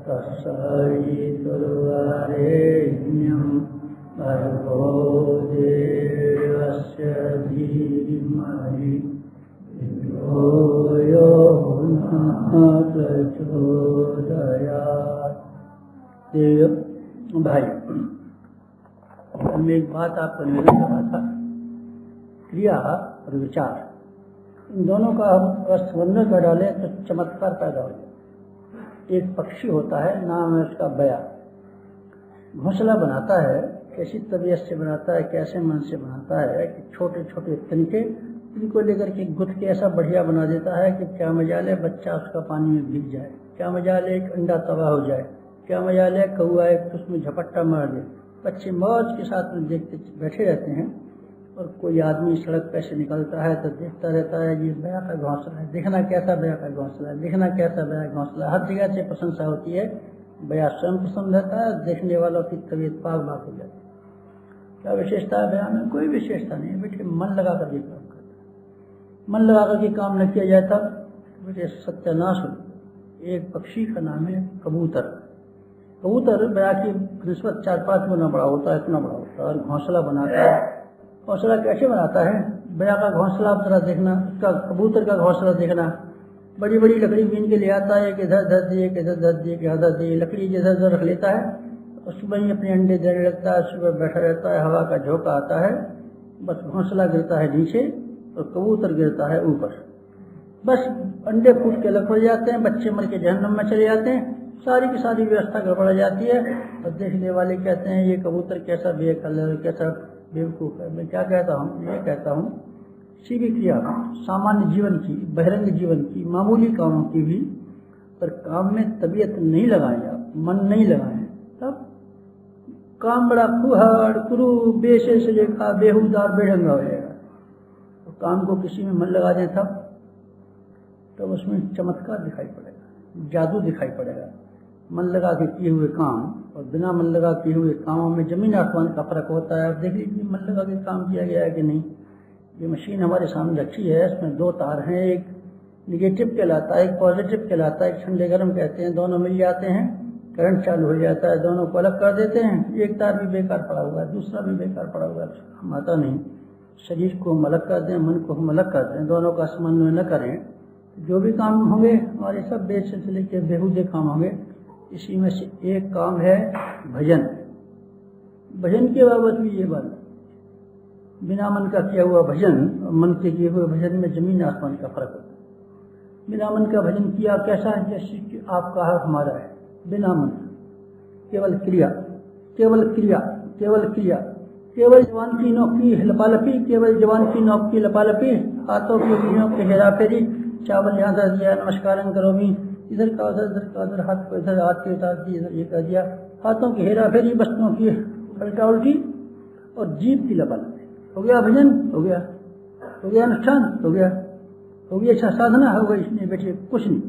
तत्सवितुर्वरेण्यं भर्गो देवस्य धीमहि धियो यो नः प्रचोदयात्। भाई, मैं एक बात आपको निवेदन कर रहा था, क्रिया और विचार इन दोनों का समन्वय कर डालें तो चमत्कार पैदा हो जाए। एक पक्षी होता है, नाम है उसका बया। घोंसला बनाता है, कैसी तबीयत से बनाता है, कैसे मन से बनाता है कि छोटे छोटे तिनके इनको लेकर के गुथ के ऐसा बढ़िया बना देता है कि क्या मजाल है बच्चा उसका पानी में भीग जाए, क्या मजाल है एक अंडा तबाह हो जाए, क्या मजाल है कौआ एक उसमें झपट्टा मार दे। बच्चे मौज के साथ में देखते बैठे रहते हैं और कोई आदमी सड़क पे से निकलता है तो देखता रहता है ये बया का घोंसला है, देखना कैसा बया का घोंसला है, देखना कैसा बया का घोंसला। हर जगह से प्रशंसा होती है, बया स्वयं पसंद रहता है, देखने वालों की तबीयत पाक बाक हो जाती है। क्या विशेषता है बया में? कोई विशेषता नहीं है बेटे, मन लगा कर के काम करता है। मन लगा कर के काम न किया जाए तब बेटे सत्यानाश हो। एक पक्षी का नाम है कबूतर। कबूतर बया की निस्बत 4-5 गुना बड़ा होता है, इतना बड़ा होता है और घोंसला बनाता है। घोंसला कैसे बनाता है? बया का घोंसला आप जरा देखना, उसका कबूतर का घोंसला देखना। बड़ी बड़ी लकड़ी बीन के ले आता है, एक इधर धर दिए, एक इधर धर दिए, एक इधर धर दिए, लकड़ी इधर उधर रख लेता है और सुबह ही अपने अंडे देने लगता है। सुबह बैठा रहता है, हवा का झोंका आता है, बस घोंसला गिरता है नीचे और कबूतर गिरता है ऊपर। बस अंडे फूट के अलग पड़ जाते हैं, बच्चे मर के जहन्नम में चले जाते हैं, सारी की सारी व्यवस्था गड़बड़ जाती है। और देखने वाले कहते हैं ये कबूतर कैसा बेकल, कैसा बेवकूफ़ है। मैं क्या कहता हूँ? ये कहता हूँ किसी भी क्रिया सामान्य जीवन की, बहिरंग जीवन की, मामूली कामों की भी पर काम में तबीयत नहीं लगाएं आप, मन नहीं लगाएं, तब काम बड़ा खुहड़ कुरु बेशे से लेखा बेहुदार बेढंगा हो जाएगा। तो काम को किसी में मन लगा दें तब उसमें चमत्कार दिखाई पड़ेगा, जादू दिखाई पड़ेगा। मन लगा के किए हुए काम और बिना मन लगा किए हुए कामों में जमीन आसमान का फर्क होता है। आप देख लीजिए मन लगा के काम किया गया है कि नहीं। ये मशीन हमारे सामने रखी है, इसमें 2 तार हैं, एक निगेटिव कहलाता है, एक पॉजिटिव कहलाता है, एक ठंडे गर्म कहते हैं। दोनों मिल जाते हैं, करंट चालू हो जाता है, दोनों को अलग कर देते हैं। एक तार भी बेकार पड़ा हुआ है, दूसरा भी बेकार पड़ा हुआ है, हम आता नहीं। शरीर को हम अलग कर दें, मन को हम अलग कर दें, दोनों का समन्वय न करें, जो भी काम होंगे और ये सब बेसिलसिले के बेहूदे काम होंगे। इसी में से एक काम है भजन। भजन के बाबत भी ये बात, बिना मन का किया हुआ भजन और मन के किए हुए भजन में जमीन आसमान का फर्क होता है। बिना मन का भजन किया कैसा है? जैसे कि आपका है, हमारा है, बिना मन, केवल क्रिया, केवल क्रिया, केवल क्रिया, केवल जवान की नोक की लपालपी, केवल जवान की नोक की लपालपी, हाथों की उंगलियों की हेरा फेरी, चावल यहाँ धर दिया, नमस्कार करोमी, इधर का उधर, इधर का उधर, हाथ को इधर, हाथ के उतार दिए, इधर ये कर दिया, हाथों की हेरा फेरी, वस्तुओं की उल्टा उल्टी और जीभ की लपालपी। हो गया भजन, हो गया अनुष्ठान, हो गया अच्छा साधना हो गई। इसमें बैठे कुछ नहीं,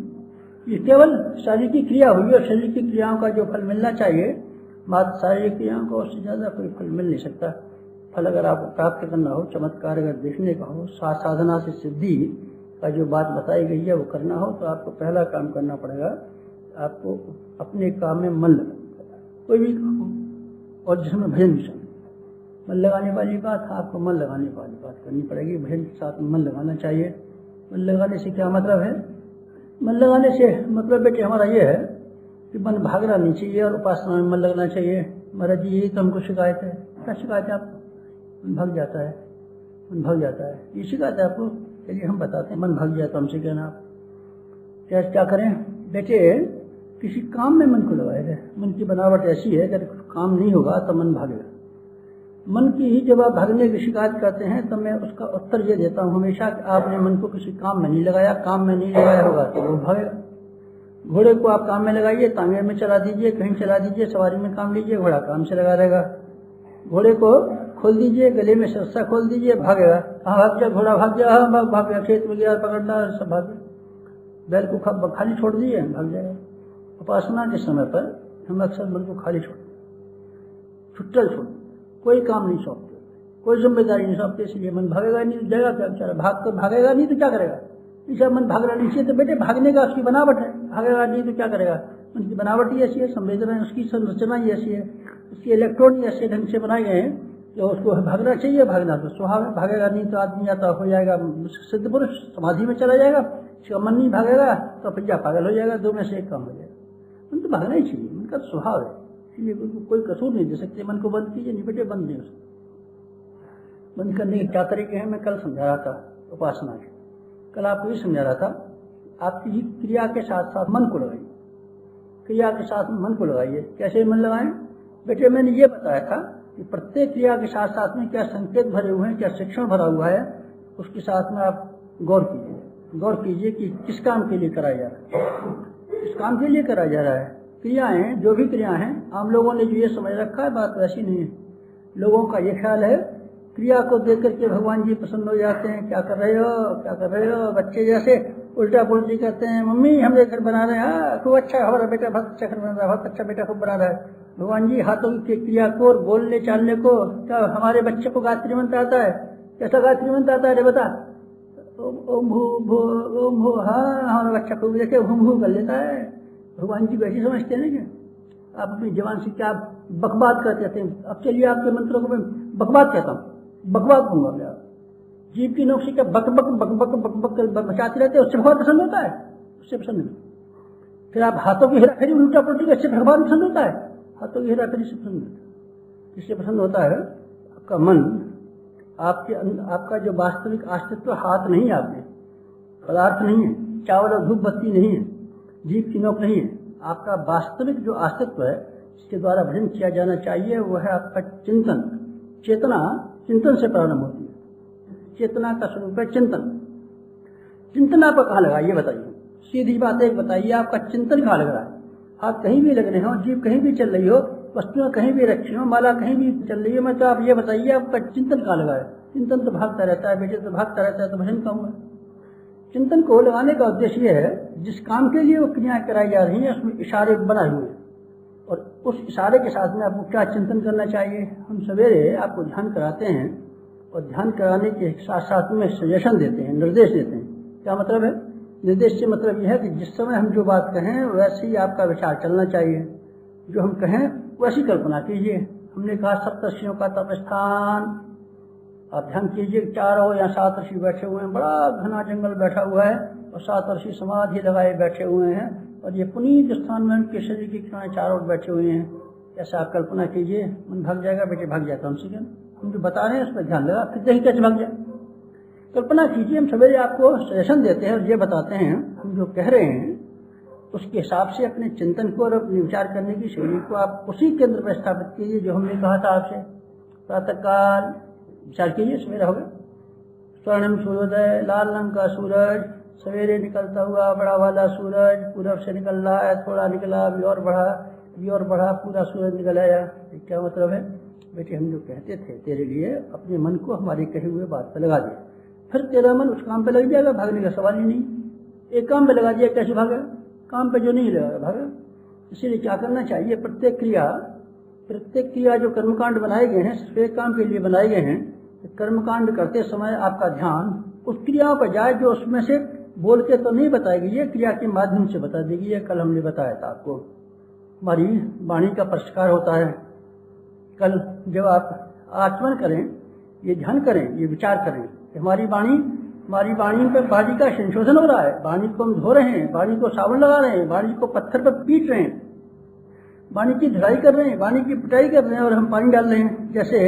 ये केवल शारीरिक की क्रिया हुई और शरीर की क्रियाओं का जो फल मिलना चाहिए, मात्र शारीरिक क्रियाओं को उससे ज्यादा कोई फल मिल नहीं सकता। फल अगर आपको प्राप्त करना हो, चमत्कार अगर देखने का हो, साधना से सिद्धि का जो बात बताई गई है वो करना हो, तो आपको पहला काम करना पड़ेगा, आपको अपने काम में मन लगाना, कोई भी काम हो और जिसमें भजन भी शामिल। मन लगाने वाली बात, आपको मन लगाने वाली बात करनी पड़ेगी। भजन के साथ में मन लगाना चाहिए। मन लगाने से क्या मतलब है? मन लगाने से मतलब बेटे हमारा ये है कि मन भागना नहीं चाहिए और उपासना में मन लगना चाहिए। महाराज जी यही तो हमको शिकायत है। क्या शिकायत है आपको? मन भाग जाता है, मन भाग जाता है, ये शिकायत है आपको? चलिए हम बताते हैं। मन भाग जाए तो हमसे कहना आप क्या करें बेटे? किसी काम में मन को लगाए रहे। मन की बनावट ऐसी है कि अगर काम नहीं होगा तो मन भागेगा। मन की ही जब आप भागने की शिकायत करते हैं तो मैं उसका उत्तर ये देता हूँ हमेशा कि आपने मन को किसी काम में नहीं लगाया। काम में नहीं लगाया होगा तो वो भागेगा। घोड़े को आप काम में लगाइए, तांगे में चला दीजिए, कहीं चला दीजिए, सवारी में काम लीजिए, घोड़ा काम से लगा रहेगा। घोड़े को खोल दीजिए, गले में से रस्सा खोल दीजिए, भागेगा। हाँ भाग गया घोड़ा, भाग गया, हाँ भाग गया, खेत में गया पकड़ना, सब भाग गया। बैल को खाली छोड़ दीजिए, भाग जाएगा। उपासना के समय पर हम अक्सर मन को खाली छुट्टल छोड़, कोई काम नहीं सौंपते, कोई जिम्मेदारी नहीं सौंपते, इसलिए मन भागेगा नहीं तो जाएगा क्या बेचारा? भागेगा नहीं तो क्या करेगा? इसे मन भागना नहीं चाहिए। तो बेटे भागने का उसकी बनावट है, भागेगा नहीं तो क्या करेगा? उनकी बनावट ही ऐसी है, संवेदना उसकी संरचना ही ऐसी है, उसके इलेक्ट्रॉन ही ऐसे ढंग से बनाए गए हैं कि उसको भागना चाहिए, भागना तो स्वभाव है, भागेगा नहीं तो आदमी या तो हो जाएगा सिद्ध पुरुष, समाधि में चला जाएगा, उसका मन नहीं भागेगा तो पिज्जा पागल हो जाएगा, दो में से एक काम हो जाएगा। मन तो भागना ही चाहिए, मन का स्वभाव है, इसलिए कोई कसूर नहीं दे सकते। मन को बंद कीजिए, निपटे, बंद नहीं हो सकते। बंद करने के क्या तरीके हैं मैं कल समझा रहा था उपासना के। कल आपको ये समझा रहा था, आपकी क्रिया के साथ साथ मन को लगाइए, क्रिया के साथ मन को लगाइए। कैसे मन लगाएं बेटे? मैंने ये बताया था कि प्रत्येक क्रिया के साथ साथ में क्या संकेत भरे हुए हैं, क्या शिक्षण भरा हुआ है, उसके साथ में आप गौर कीजिए कि किस काम के लिए कराया जा रहा है, किस काम के लिए कराया जा रहा है। क्रियाएं, जो भी क्रिया हैं, आम लोगों ने जो ये समझ रखा है, बात वैसी नहीं है। लोगों का ये ख्याल है क्रिया को देख करके भगवान जी प्रसन्न हो जाते हैं, क्या कर रहे हो, क्या कर रहे हो, बच्चे जैसे उल्टा पुल्टी करते हैं, मम्मी हम घर बना रहे हैं, खूब अच्छा हमारा बेटा बहुत अच्छा घर बना रहा है, बहुत अच्छा बेटा खूब बना रहा है। भगवान जी हाथों की क्रिया को और बोलने चालने को, क्या हमारे बच्चे को गायत्री मंत्र आता है? कैसा गायत्री मंत्र आता है रे बता? ओम भू भू ओम भू, हाँ हमारा बच्चा खूब देखे भूम भू कर लेता है। भगवान जी वैसी समझते हैं ना, आप अपनी जवान से क्या बकबाद करते हैं। अब चलिए आपके मंत्रों को मैं बकबाद कहता हूँ, बकवाद दूंगा मैं। जीव की नोक से क्या बक बक बक बक बक बक बचाते रहते हैं, उससे भगवान प्रसन्न होता है, उससे प्रसन्न नहीं। फिर आप हाथों की हेराफेरी उल्टा पलटी, इससे भगवान प्रसन्न होता है, हाथों की हेराफेरी से प्रसन्न होता है। इससे प्रसन्न होता है आपका मन, आपका जो वास्तविक अस्तित्व हाथ नहीं है, आपके पदार्थ नहीं है, चावल और धूप बत्ती नहीं है, जीव की नोक नहीं है। आपका वास्तविक जो अस्तित्व है, इसके द्वारा भजन किया जाना चाहिए, वह है आपका चिंतन। चेतना चिंतन से प्रारंभ होती है, चेतना का स्वरूप है चिंतन। चिंतन आपका कहाँ लगा ये बताइए, सीधी बात एक बताइए, आपका चिंतन कहाँ लग रहा है? हाथ कहीं भी लग रहे हो, जीभ कहीं भी चल रही हो, वस्तुएं कहीं भी रखी हो, माला कहीं भी चल रही हो, मैं तो आप ये बताइए आपका चिंतन कहाँ लगा है? चिंतन तो भागता रहता है बेटे, तो भागता रहता है, तो भजन कहूँगा। चिंतन को लगाने का उद्देश्य यह है, जिस काम के लिए वो क्रियाएं कराई जा रही हैं उसमें इशारे बनाए हुए हैं, और उस इशारे के साथ में आपको क्या चिंतन करना चाहिए। हम सवेरे आपको ध्यान कराते हैं, और ध्यान कराने के साथ साथ में सजेशन देते हैं, निर्देश देते हैं। क्या मतलब है? निर्देश से मतलब यह है कि जिस समय हम जो बात कहें वैसे ही आपका विचार चलना चाहिए, जो हम कहें वैसी कल्पना कीजिए। हमने कहा सप्तर्षियों का तप स्थान, आप ध्यान कीजिए 4 या 7 ऋषि बैठे हुए हैं, बड़ा घना जंगल बैठा हुआ है, और 7 ऋषि समाधि लगाए बैठे हुए हैं, और ये पुनीत स्थान में उनके शरीर की किनारे चारों ओर बैठे हुए हैं। ऐसा आप कल्पना कीजिए, मन भाग जाएगा बेटे, भाग जाता हमसे क्या, हम जो बता रहे हैं उस पर ध्यान लगा, फिर देखिए कैसे भाग जाए। कल्पना कीजिए, हम सवेरे आपको सजेशन देते हैं और ये बताते हैं, हम जो कह रहे हैं उसके हिसाब से अपने चिंतन को और अपने विचार करने की शैली को आप उसी केंद्र पर स्थापित कीजिए जो हमने कहा था आपसे। प्रातःकाल विचार कीजिए, सवेरा हो गया, स्वर्णिम सूर्योदय, लाल रंग का सूरज, सवेरे निकलता हुआ बड़ा वाला सूरज पूरब से निकल रहा है, थोड़ा निकला, अभी और बढ़ा, पूरा सूरज निकल आया। क्या मतलब है बेटे? हम जो कहते थे तेरे लिए, अपने मन को हमारी कही हुए बात पर लगा दिया, फिर तेरा मन उस काम पे लग जाएगा, भागने का सवाल ही नहीं। एक काम पे लगा दिया, कैसे भागा? काम पे जो नहीं लगा भागा। इसीलिए क्या करना चाहिए, प्रत्येक क्रिया जो कर्मकांड बनाए गए हैं सिर्फ एक काम के लिए बनाए गए हैं। कर्मकांड करते समय आपका ध्यान उस क्रियाओं पर जाए जो उसमें से बोल के तो नहीं बताएगी, ये क्रिया के माध्यम से बता देगी। ये कल हमने बताया था आपको, हमारी वाणी का परिष्कार होता है। कल जब आप आचमन करें, ये ध्यान करें, ये विचार करें कि हमारी वाणी पर वाणी का संशोधन हो रहा है, वाणी को हम धो रहे हैं, वाणी को साबुन लगा रहे हैं, वाणी को पत्थर पर पीट रहे हैं, वाणी की धुलाई कर रहे हैं, वाणी की पिटाई कर रहे हैं, और हम पानी डाल रहे हैं। जैसे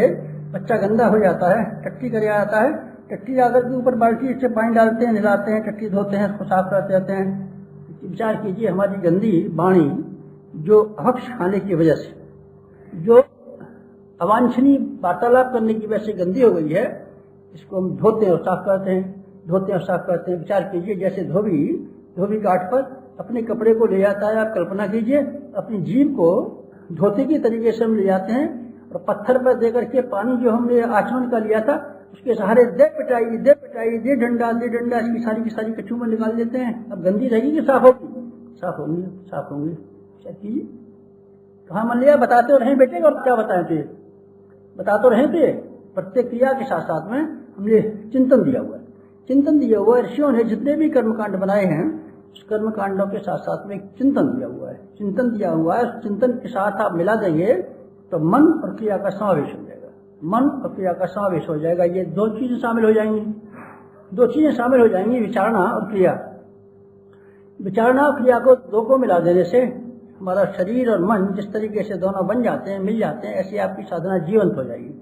बच्चा गंदा हो जाता है, टट्टी कर आता है, टट्टी आकर के ऊपर बाल्टी से पानी डालते हैं, नहलाते हैं, टट्टी धोते हैं, उसको साफ करते रहते हैं। विचार कीजिए, हमारी गंदी वाणी जो अभक्ष खाने की वजह से, जो अवांछनीय वार्तालाप करने की वजह से गंदी हो गई है, इसको हम धोते हैं और साफ करते हैं, विचार कीजिए, जैसे धोबी घाट पर अपने कपड़े को ले जाता है, आप कल्पना कीजिए अपनी जीभ को धोते के तरीके से हम ले जाते हैं, और पत्थर पर दे करके पानी जो हमने आचमन का लिया था उसके सहारे दे पिटाई, दे डंडा, इसकी सारी की सारी कचूमर निकाल देते हैं। अब गंदी रहेगी कि साफ होंगी? क्या कीजिए, कहाँ मन लिया? बताते तो रहे बेटे, और क्या बताएं थे, बता तो रहे थे। प्रत्येक क्रिया के साथ साथ में हमने चिंतन दिया हुआ है। ऋषियों ने जितने भी कर्मकांड बनाए हैं उस कर्म कांडों के साथ साथ में एक चिंतन दिया हुआ है। चिंतन दिया हुआ है, उस चिंतन के साथ आप मिला देंगे तो मन और क्रिया का समावेश हो जाएगा। मन और क्रिया का समावेश हो जाएगा। ये दो चीजें शामिल हो जाएंगी, दो चीजें शामिल हो जाएंगी, विचारणा और क्रिया। विचारणा और क्रिया को दो को मिला देने से हमारा शरीर और मन जिस तरीके से दोनों बन जाते हैं, मिल जाते हैं, ऐसी आपकी साधना जीवंत हो जाएगी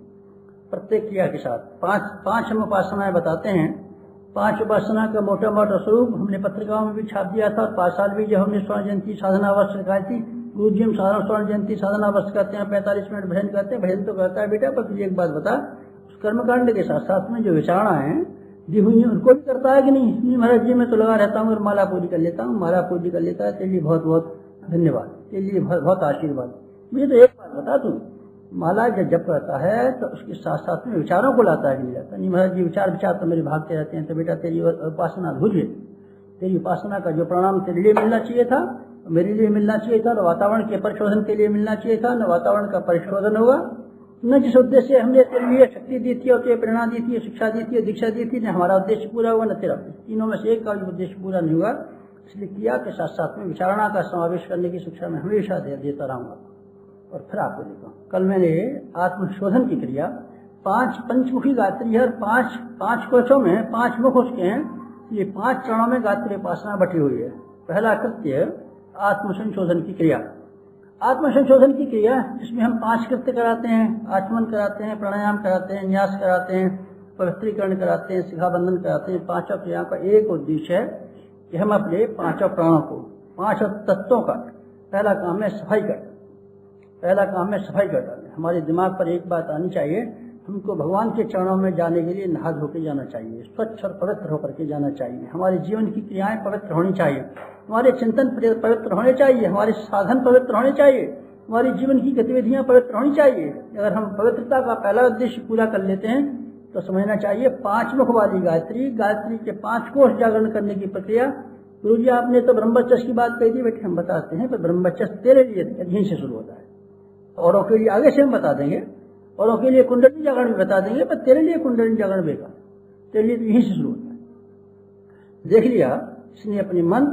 प्रत्येक क्रिया के साथ। पांच हम उपासनाएं बताते हैं। 5 उपासना का मोटा मोटा स्वरूप हमने पत्रिकाओं में भी छाप दिया था। 5 साल भी जब हमने स्वर्ण जयंती साधना वर्ष लगाई थी, गुरु जी हम स्वर्ण जयंती साधना वर्ष करते हैं, 45 मिनट भजन करते हैं। भजन तो करता है बेटा, पर तुझे एक बात बता, उस कर्मकांड के साथ साथ में जो विचारणा है दी हुई है उनको भी करता है कि नहीं? महाराज जी मैं तो लगा रहता हूँ और माला पूरी कर लेता हूँ, माला पूरी कर लेता है, तेरे लिए बहुत बहुत धन्यवाद, तेरे लिए बहुत आशीर्वाद। मुझे तो एक बात बता, तू माला जब जप करता है तो उसके साथ साथ में विचारों को लाता है कि नहीं लाता? नहीं महाराज जी विचार तो मेरे भागते रहते हैं। तो बेटा तेरी उपासना अधूरी है। तेरी उपासना का जो परिणाम तेरे लिए मिलना चाहिए था, मेरे लिए मिलना चाहिए था, न वातावरण के परिशोधन के लिए मिलना चाहिए था, न वातावरण का परिशोधन होगा, न जिस उद्देश्य से हमने तेरे लिए शक्ति दी थी और तेरे प्रेरणा दी थी, शिक्षा दी थी, दीक्षा दी थी, न हमारा उद्देश्य पूरा हुआ, न तेरा उद्देश्य। तीनों में से एक का भी उद्देश्य पूरा नहीं हुआ। इसलिए क्रिया के साथ साथ में विचारणा का समावेश करने की शिक्षा में हमेशा देता रहूंगा। और फिर आपको देखो, कल मैंने आत्मशोधन की क्रिया 5 पंचमुखी गायत्री है और 5 कोशों में 5 मुख उसके हैं। ये 5 चरणों में गायत्री उपासना बटी हुई है। पहला कृत्य आत्मसंशोधन की क्रिया। आत्मसंशोधन की क्रिया जिसमें हम 5 कृत्य कराते हैं, आचमन कराते हैं, प्राणायाम कराते हैं, न्यास कराते हैं, पवित्रीकरण कराते हैं, शिखाबंधन कराते हैं। 5 क्रियाओं का एक उद्देश्य है कि हम अपने 5 प्राणों को, 5 तत्वों का पहला काम है सफाई करना। पहला काम है सफाई कर डालें। हमारे दिमाग पर एक बात आनी चाहिए, हमको भगवान के चरणों में जाने के लिए नहा धो के जाना चाहिए, स्वच्छ और पवित्र होकर के जाना चाहिए। हमारे जीवन की क्रियाएं पवित्र होनी चाहिए, हमारे चिंतन पवित्र होने चाहिए, हमारे साधन पवित्र होने चाहिए, हमारी जीवन की गतिविधियां पवित्र होनी चाहिए। अगर हम पवित्रता का पहला उद्देश्य पूरा कर लेते हैं तो समझना चाहिए 5 मुख वाली गायत्री के 5 कोष जागरण करने की प्रक्रिया। गुरु जी आपने तो ब्रह्मचर्य की बात कही थी बेटे, हम बताते हैं, पर ब्रह्मचर्य तेरे लिए यहीं से शुरू होता है। औरों के लिए आगे से हम बता देंगे, औरों के लिए कुंडली जागरण भी बता देंगे, पर तेरे लिए कुंडली जागरण बेकार, तेरे लिए तो यहीं से शुरू होता है। देख लिया, इसने अपने मन,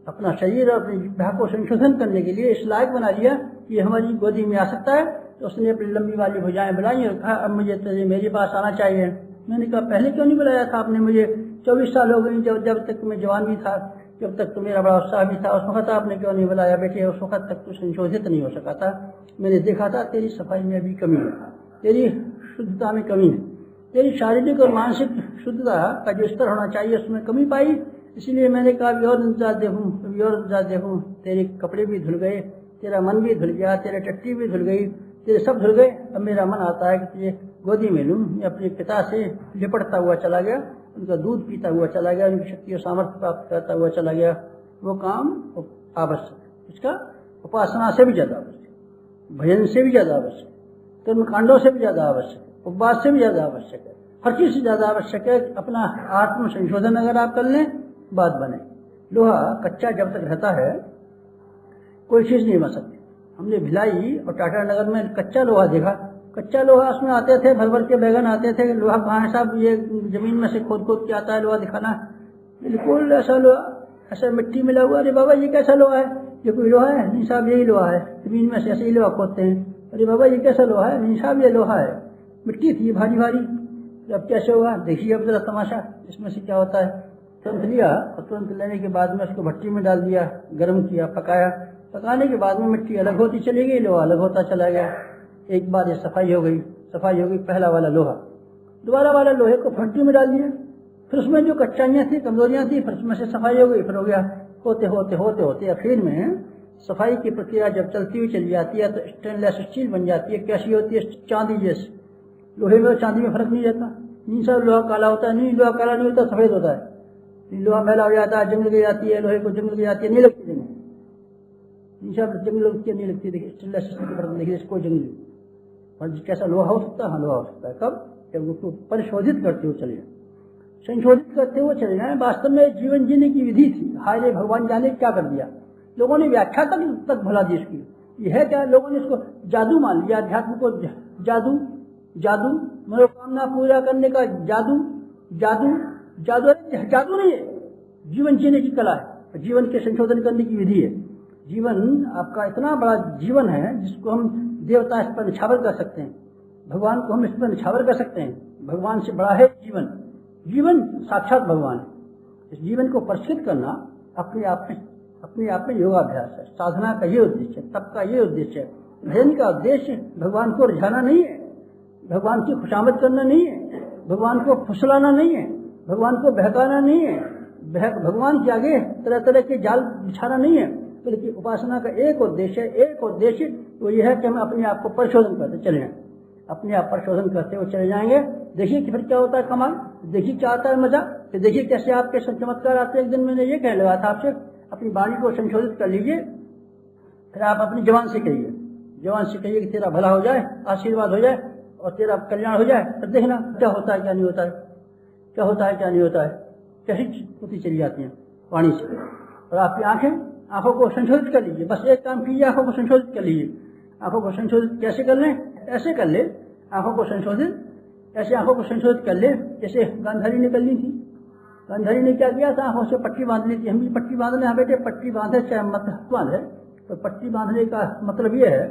अपना शरीर और अपनी जिह्वा को संशोधन करने के लिए इस लायक बना लिया कि हमारी गोदी में आ सकता है। तो उसने अपनी लंबी वाली भुजाएं बुलाई और कहा अब मुझे तेरे मेरे पास आना चाहिए। मैंने कहा पहले क्यों नहीं बुलाया था आपने मुझे? 24 साल हो गए, जब तक मैं जवान भी था, जब तक तो मेरा बड़ा उत्साह भी था, उस वक्त आपने क्यों नहीं बुलाया बेटे? उस वक्त तक तो संशोधित नहीं हो सका था। मैंने देखा था तेरी सफाई में भी कमी है, तेरी शुद्धता में कमी है, तेरी शारीरिक और मानसिक शुद्धता का जो स्तर होना चाहिए उसमें कमी पाई। इसलिए मैंने कहा अभी और इंतजार देखूं। तेरे कपड़े भी धुल गए, तेरा मन भी धुल गया, तेरे टट्टी भी धुल गई, तेरे सब धुल गए। अब मेरा मन आता है कि तुझे गोदी में लूं। मैं अपने पिता से लिपटता हुआ चला गया, उनका दूध पीता हुआ चला गया, उनकी शक्ति और सामर्थ्य प्राप्त करता हुआ चला गया। वो काम आवश्यक है, इसका उपासना से भी ज्यादा आवश्यक, भजन से भी ज्यादा आवश्यक, कर्मकांडों से भी ज्यादा आवश्यक, उपवास से भी ज्यादा आवश्यक है, हर चीज से ज्यादा आवश्यक है। अपना आत्म संशोधन अगर आप कर लें, बात बने। लोहा कच्चा जब तक रहता है कोई चीज नहीं बन सकती। हमने भिलाई और टाटा नगर में कच्चा लोहा देखा। कच्चा लोहा उसमें आते थे, भर भर के बैगन आते थे। लोहा कहाँ है साहब? ये जमीन में से खोद खोद के आता है लोहा दिखाना। बिल्कुल ऐसा लोहा, ऐसा मिट्टी मिला हुआ। अरे बाबा ये कैसा लोहा है? ये कोई लोहा है? नहीं साहब यही लोहा है, जमीन में से ऐसे ही लोहा खोदते हैं। अरे बाबा ये कैसा लोहा है? नहीं साहब ये लोहा है, मिट्टी थी भारी भारी। अब कैसे हुआ? देखिए अब जरा तमाशा, इसमें से क्या होता है। तुरंत लिया और तुरंत लेने के बाद में उसको भट्टी में डाल दिया, गर्म किया, पकाया। पकाने के बाद में मिट्टी अलग होती चली गई, लोहा अलग होता चला गया। एक बार ये सफाई हो गई, पहला वाला लोहा। दोबारा वाला लोहे को भट्टी में डाल दिया, फिर उसमें जो कच्चाइयां थी, कमजोरियां थी, फिर उसमें से सफाई हो गई। फिर हो गया, होते आखिर में सफाई की प्रक्रिया जब चलती हुई चली जाती है तो स्टेनलेस स्टील बन जाती है। कैसी होती है? चांदी जैसी। लोहे में और चांदी में फर्क नहीं रहता। नहीं सर लोहा काला होता है, नहीं लोहा काला नहीं होता, सफेद होता है। लोहा मैला हो जाता है, जंग लग जाती है, लोहे को जंग लग जाती है, नहीं लगती जंग। जंग लगती है, नहीं लगती। देखिए स्टेनलेस स्टील की फर्क देखिए, कोई जंग नहीं। और कैसा लोहा हो सकता है? हाँ लोहा हो सकता है। कब? जब उसको परिशोधित करते हुए चले जाए, संशोधित करते हुए चले जाए। वास्तव में जीवन जीने की विधि थी। हाय रे भगवान जाने क्या कर दिया लोगों ने, व्याख्या तक भला दी इसकी। यह है क्या? लोगों ने इसको जादू मान लिया, अध्यात्म को जादू मनोकामना पूरा करने का जादू नहीं है, जीवन जीने की कला है। जीवन के संशोधन करने की विधि है। जीवन आपका इतना बड़ा जीवन है जिसको हम देवता इस पर निछावर कर सकते हैं, भगवान को हम इस पर निछावर कर सकते हैं। भगवान से बड़ा है जीवन, जीवन साक्षात भगवान है। इस जीवन को परिष्कृत करना अपने आप में योगाभ्यास है, साधना का ये उद्देश्य है, तप का ये उद्देश्य है। भजन का उद्देश्य भगवान को रिझाना नहीं है, भगवान की खुशामद करना नहीं है, भगवान को फुसलाना नहीं है, भगवान को बहकाना नहीं है, भगवान के आगे तरह तरह के जाल बिछाना नहीं है। बल्कि उपासना का एक उद्देश्य वो यह है कि हम अपने आप को परिशोधन करते चले जाएं, अपने आप परिशोधन करते हुए चले जाएंगे। देखिए कि फिर क्या होता है कमाल, देखिए क्या आता है मजा, फिर देखिए कैसे आपके चमत्कार आते हैं। एक दिन मैंने ये कहने लगा था आपसे, अपनी वाणी को संशोधित कर लीजिए, फिर आप अपनी जवान से कहिए कि तेरा भला हो जाए, आशीर्वाद हो जाए और तेरा कल्याण हो जाए। फिर देखना क्या होता है क्या नहीं होता है, क्या होता है क्या नहीं होता है, कैसी होती चली जाती है वाणी से। और आपकी आंखों को संशोधित कर लीजिए, बस एक काम कीजिए, आंखों को संशोधित कर लीजिए। आंखों को संशोधित कैसे कर लें, ऐसे कर ले आंखों को संशोधित, ऐसे आंखों को संशोधित कर ले जैसे गांधारी ने कर ली थी। गांधारी ने क्या किया था, आंखों से पट्टी बांध ली थी। हम भी पट्टी बांधने, हाँ बेटे पट्टी बांधे चाहे मत बांधे, तो पट्टी बांधने का मतलब यह है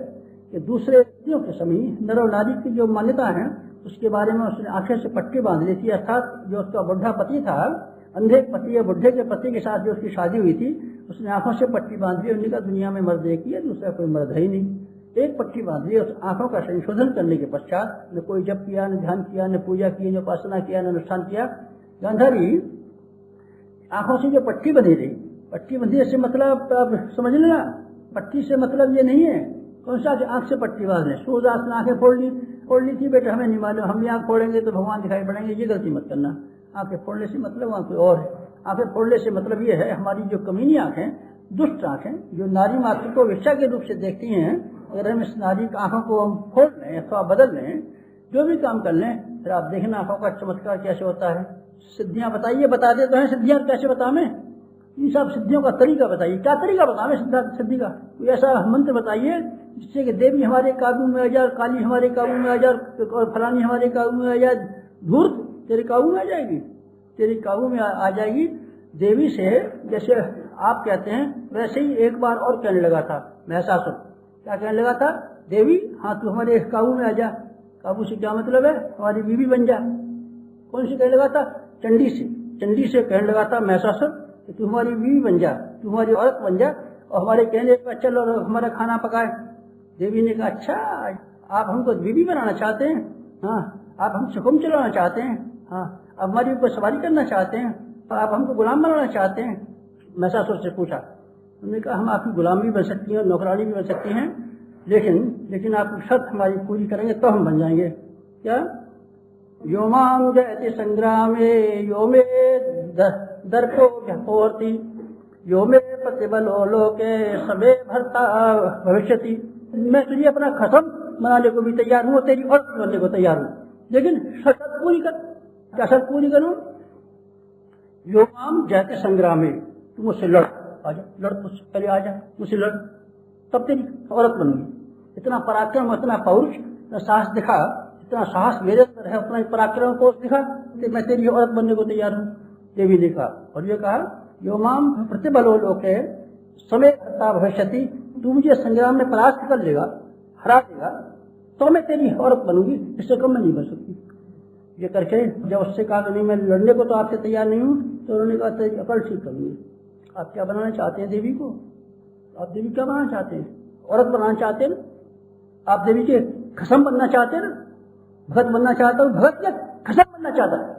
कि दूसरे व्यक्तियों के समय नर और नारी की जो मान्यता है उसके बारे में उसने आंखें से पट्टी बांध ली थी। अर्थात जो उसका बुढ़ा पति था, अंधे पति या बुढ़े के पति के साथ जो उसकी शादी हुई थी, उसने आंखों से पट्टी बांध ली। उन्होंने कहा दुनिया में मर्द एक ही है, दूसरा कोई मर्द है ही नहीं। एक पट्टी बांध ली। उस आंखों का संशोधन करने के पश्चात न कोई जप किया, न ध्यान किया, न पूजा की, न उपासना किया, न अनुष्ठान किया। गांधारी आंखों से जो पट्टी बंधी रही, पट्टी बंधी से मतलब आप समझ लेना, पट्टी से मतलब ये नहीं है कौन सा आंख से पट्टी बांध लें। सूरदास ने आंखें फोड़ ली थी बेटा, हमें नहीं मालूम, हम भी आंख फोड़ेंगे तो भगवान दिखाई पड़ेंगे, ये गलती मत करना। आंखें फोड़ने से मतलब वहां कोई और है। आंखें फोड़ने से मतलब ये है हमारी जो कमीनी आंखें, दुष्ट आंखें जो नारी मात्र को वेश्या के रूप से देखती हैं, अगर हम इस नारी आंखों को हम फोड़ लें अथवा बदल लें, जो भी काम कर लें, फिर आप देखना आंखों का चमत्कार कैसे होता है। सिद्धियां बताइए, बता दे तो है सिद्धियां कैसे बतावें, इन सब सिद्धियों का तरीका बताइए, क्या तरीका बतावें सिद्धि का। कोई ऐसा मंत्र बताइए जिससे कि देवी हमारे काबू में आ जाए, काली हमारे काबू में आ जाए, और फलानी हमारे काबू में आ जाए, धूर्त तेरे काबू में आ जाएगी, तेरे काबू में आ जाएगी। देवी से जैसे आप कहते हैं वैसे ही एक बार और कहने लगा था महिषासुर। क्या कहने लगा था, देवी हाँ तू हमारे काबू में आ जा। काबू से क्या मतलब है, हमारी बीवी बन जा। कौन से कहने लगा था, चंडी से कहने लगा था महिषासुर कि तू हमारी बीवी बन जा, तू हमारी औरत बन जा और हमारे कहने पर चल और हमारा खाना पकाए। देवी ने कहा अच्छा आप हमको बीवी बनाना चाहते हैं, हाँ आप हमसे हुक्म चलाना चाहते हैं, हाँ आप हमारी ऊपर सवारी करना चाहते हैं, और आप हमको गुलाम बनाना चाहते हैं। महिषासुर से पूछा, उन्होंने कहा हम आपकी गुलाम भी बन सकती हैं, नौकरानी भी बन सकती हैं, लेकिन आप शर्त हमारी पूरी करेंगे तो हम बन जाएंगे। क्या, योमां जयति संग्रामे यो मे दर्पो व्यपोर्ति यो मे प्रतिबलो लोके सबे भर्ता भविष्यति। मैं तुझे अपना खसम बनाने को भी तैयार हूँ, तेरी औरत बनने को तैयार हूँ, लेकिन शर्त पूरी कर। क्या शर्त पूरी करूँ, योमां जयति संग्रामे, तू मुझसे लड़, आजा लड़, पहले आजा मुझसे लड़, तब तेरी औरत बनूंगी। इतना पराक्रम, इतना पौरुष, इतना साहस दिखा, इतना साहस मेरे अंदर है, उतना पराक्रम को दिखा कि मैं तेरी औरत बनने को तैयार हूँ। देवी ने कहा, और ये कहा योमाम प्रतिबलो लोके समय भर्ता भविष्यति, तू मुझे संग्राम में परास्त कर लेगा, हरा देगा, तो मैं तेरी औरत बनूंगी, इससे कम मैं नहीं बन सकती। ये करके जब उससे कहा कि नहीं मैं लड़ने को तो आपसे तैयार नहीं हूँ, तो उन्होंने कहा तेरी अकल ठीक करूंगी। आप क्या बनाना चाहते हैं देवी को, आप देवी क्या बनाना चाहते हैं, औरत बनाना चाहते हैं ना, आप देवी के खसम बनना चाहते हैं ना, भगत बनना चाहता हूँ, भगत क्या खसम बनना चाहता है,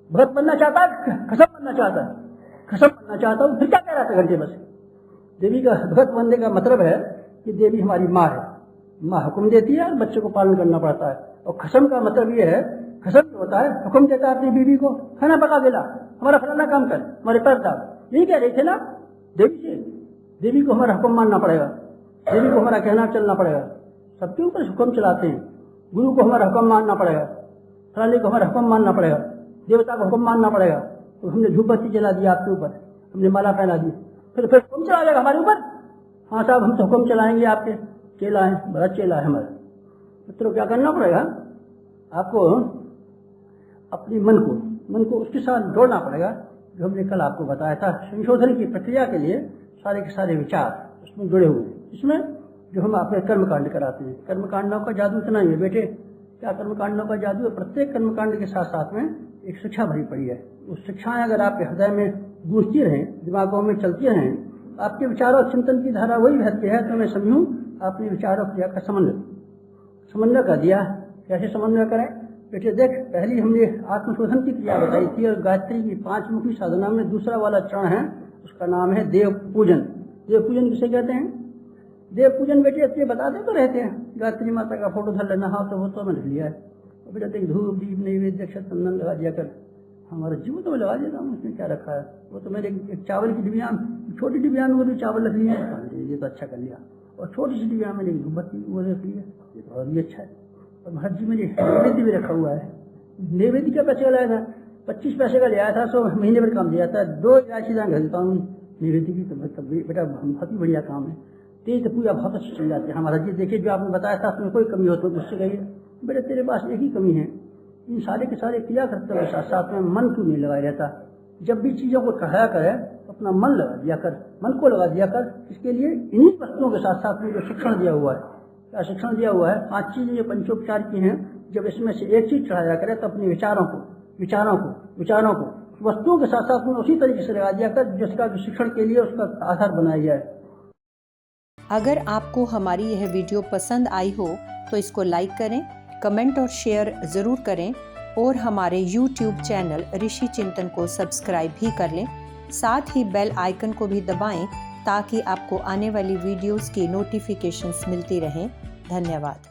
भगत बनना चाहता है, खसम बनना चाहता है, खसम बनना चाहता हूँ, फिर क्या कह रहा था घंटे बस। देवी का भगत बनने का मतलब है कि देवी हमारी माँ है, माँ हुक्म देती है और बच्चे को पालन करना पड़ता है। और खसम का मतलब ये है, खसम होता है हुक्म देता है अपनी बीवी को, खाना पका देना, हमारा फलाना काम कर, हमारे पैर डाल, यही कह रहे थे ना देवी से। देवी को हमारा हुक्म मानना पड़ेगा, देवी को हमारा कहना चलना पड़ेगा। सबके ऊपर हुक्म चलाते हैं, गुरु को हमारा हुक्म मानना पड़ेगा, फलाने को हमारा हुक्म मानना पड़ेगा, देवता को हुक्म मानना पड़ेगा। तो हमने धूपबत्ती जला दिया आपके ऊपर, हमने माला पहना दी, फिर हुक्म चला लेगा हमारे ऊपर। हाँ साहब हम तो हुक्म चलाएंगे, आपके चेला है, बड़ा चेला है हमारा। तो क्या करना पड़ेगा आपको, अपनी मन को उसके साथ जोड़ना पड़ेगा जो हमने कल आपको बताया था, संशोधन की प्रक्रिया के लिए सारे के सारे विचार उसमें जुड़े हुए हैं। इसमें जो हम अपने कर्मकांड कराते हैं, कर्मकांडों का जादू इतना ही है बेटे। क्या कर्मकांडों का जादू है? प्रत्येक कर्मकांड के साथ साथ में एक शिक्षा भरी पड़ी है। उस शिक्षाएं अगर आपके हृदय में गूंजती रहें, दिमागों में चलती रहें, आपके विचारों चिंतन की धारा वही बहती है, तो मैं समझूं आपने विचारों क्रिया का समन्वय कर दिया। कैसे समन्वय करें बेटे? देख, पहली हमने आत्मशोधन की क्रिया बताई थी और गायत्री की 5 मुखी साधना में दूसरा वाला चरण है, उसका नाम है देव पूजन। देव पूजन किसे कहते हैं? देव पूजन बेटे इसलिए बताते तो रहते हैं, गायत्री माता का फोटो धर लेना, हाँ तो वो तो मैंने लिया है। और बेटा देख, धूप दीप नैवेद्य अक्षत चंदन लगा दिया कर, हमारा जीवन तो मैं लगा देता हूँ, उसमें क्या रखा है? वो तो मैंने एक चावल की डिबिया, छोटी डिबिया में वो जो चावल रख लिया है, ये तो अच्छा कर लिया। और छोटी सी डिबिया में धूपबत्ती वो रख लिया, ये तो और भी अच्छा है। और महाराज जी मेरे नैवेद्य भी रखा हुआ है। नैवेद्य क्या पैसे का लाया था? 25 पैसे का ले आया था, 100 महीने भर काम दिया था। 2 इलायची दान घर देता हूँ नैवेद्य की, तो बेटा बहुत ही बढ़िया काम है। तेज तो पूजा बहुत अच्छी चल जाती है। हमारा जी देखिए, जो आपने बताया था उसमें कोई कमी हो तो मुझसे कहिए, बेटा तेरे पास एक ही कमी है, इन सारे के सारे क्रिया करते हुए साथ साथ में मन क्यों नहीं लगाया रहता? जब भी चीजों को कहा करे तो अपना मन लगा दिया कर, मन को लगा दिया कर। इसके लिए इन्हीं वस्तुओं के साथ साथ में जो शिक्षण दिया हुआ है, क्या शिक्षण दिया हुआ है? 5 चीजें जो पंचोपचार की हैं, जब इसमें से एक चीज चढ़ाया करे तो अपने विचारों को वस्तुओं के साथ साथ में उसी तरीके से लगा दिया कर जिसका शिक्षण के लिए उसका आधार बनाया जाए। अगर आपको हमारी यह वीडियो पसंद आई हो तो इसको लाइक करें, कमेंट और शेयर ज़रूर करें और हमारे YouTube चैनल ऋषि चिंतन को सब्सक्राइब भी कर लें। साथ ही बेल आइकन को भी दबाएं ताकि आपको आने वाली वीडियोस की नोटिफिकेशंस मिलती रहें। धन्यवाद।